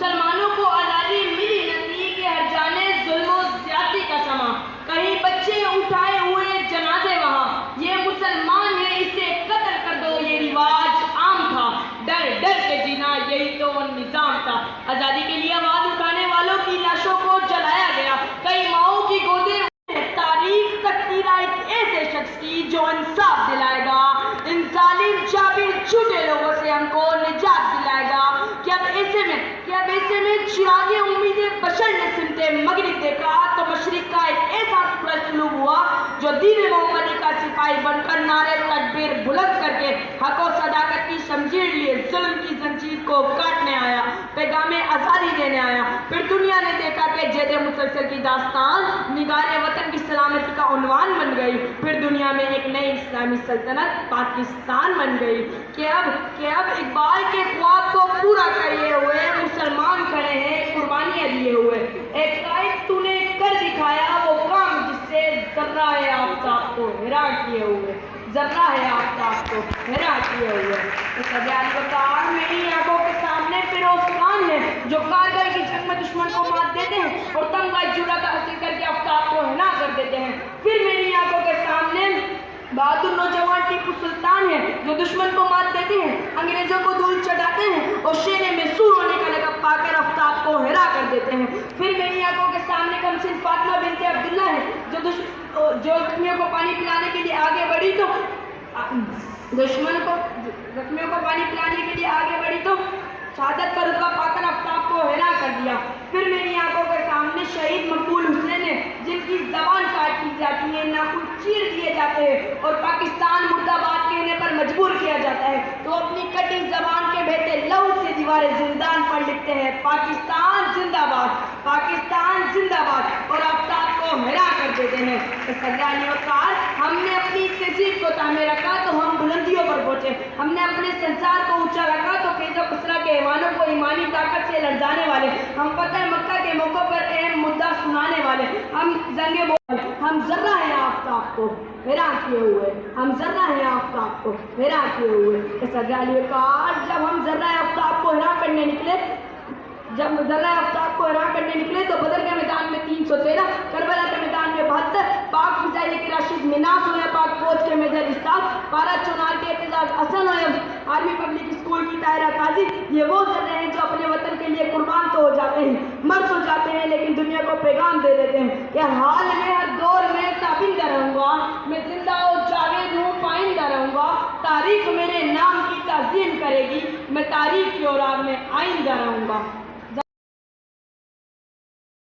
مسلمانوں کو آزادی ملی نہ تھی کہ ہر جانے ظلم و زیادتی کا سما، کہیں بچے اٹھائے ہوئے جنازے وہاں، یہ مسلمان ہے اسے قتل کر دو، یہ رواج عام تھا، ڈر ڈر کے جینا یہی تو نظام تھا۔ آزادی کے لیے آواز اٹھانے والوں کی لاشوں کو جلایا گیا، کئی ماؤں کی گودیں تاریخ تک ایک ایسے شخص کی جو انصاف دلائے گا، ان ظالم جابر جھوٹے لوگوں سے ہم کو نجات دلائے گا۔ کہ اب ایسے میں چراغ امید بشر نے سمتے مغرب دیکھا تو مشرق کا ایک ایسا سورج طلوع ہوا جو دین محمدی کا سپاہی بن کر نعرے تکبیر بلند کر کے حق و صداقت کی شمشیر لیے ظلم کی زنجیر کو کاٹنے آیا، پیغام آزادی دینے آیا۔ پھر دنیا نے دیکھا کہ جید مسلسل کی داستان نگار وطن کی سلامتی کا عنوان بن گئی، پھر دنیا میں ایک نئی اسلامی سلطنت پاکستان بن گئی۔ کہ اب اقبال کے خواب کو پورا کیے ہوئے مسلمان کھڑے ہیں قربانیاں دیے ہوئے، ایک قائد تو نے کر دکھایا وہ کام جس سے ذرہ آفتاب کو ہرا کیے ہوئے، ذرہ آفتاب کو ہرا کیے ہوئے۔ وقار میری آنکھوں کے سامنے فیروز خان ہے جو کارگل کی جنگ میں دشمن کو مات دیتے ہیں اور تمغہ جرأت حاصل کر کے آفتاب کو ہنا کر دیتے ہیں۔ پھر میری آنکھوں کے سامنے بہادر نوجوان ٹیپو سلطان ہے جو دشمن کو مات دیتے ہیں، انگریزوں کو دھول چڑھاتے ہیں اور شیر محصور ہونے کا لقب پا کر آفتاب کو ہرا کر دیتے ہیں۔ پھر میری آنکھوں کے سامنے کمسن فاطمہ بنت عبداللہ ہے جو زخمیوں کو پانی پلانے کے لیے آگے بڑھی تو زخمیوں کو پانی پلانے کے لیے آگے بڑھی تو شہادت کا رتبہ پا کر آفتاب کو ہرا کر دیا۔ پھر میری آنکھوں کے سامنے شہید مقبول حسین ہے جن کی زبان کاٹ دی جاتی ہے، ناخن چیر دیے جاتے ہیں اور پاکستان مرد آباد کہنے پر مجبور کیا جاتا ہے تو اپنی کٹی زبان کے بہتے لہو سے دیواریں زندان پر لکھتے ہیں پاکستان زندہ باد، پاکستان زندہ باد، اور آفتاب کو ہرا کر دیتے ہیں۔ ہم نے اپنی تہذیب کو تعمیر رکھا تو ہم بلندیوں پر پہنچے، ہم نے اپنے سنسار کو اونچا رکھا تو فیض و کثرہ کے ایوانوں کو ایمانی طاقت سے لرزانے والے، ہم فتح مکہ کے موقع پر اہم مدعا سنانے والے، ہم ذرہ ہیں آفتاب کو ہرا کیے ہوئے، ہم ذرہ ہیں آفتاب کو ہرا کیے ہوئے۔ جب ہم ذرہ آفتاب کو ہرا کرنے نکلے تو بدر کے میدان میں 313، کربلا کے میدان میں 72، پاک فضائیہ کے راشد مناس ہوئے، پاک فوج کے میجر اسحاق، پارا چنار کے اعتزاز حسن ہوئے، آرمی پبلک اسکول کی طاہرہ قاضی، یہ وہ ذرے ہیں جو اپنے وطن کے لیے قربان تو ہو جاتے ہیں، مر تو جاتے ہیں لیکن دنیا کو پیغام دے دیتے ہیں کہ ہر حال میں ہر دور میں تابندہ رہوں گا، میں زندہ و جاوید ہوں پائندہ رہوں گا، تاریخ میرے نام کی تعظیم کرے گی، میں تاریخ کی اوراق میں آئندہ رہوں گا۔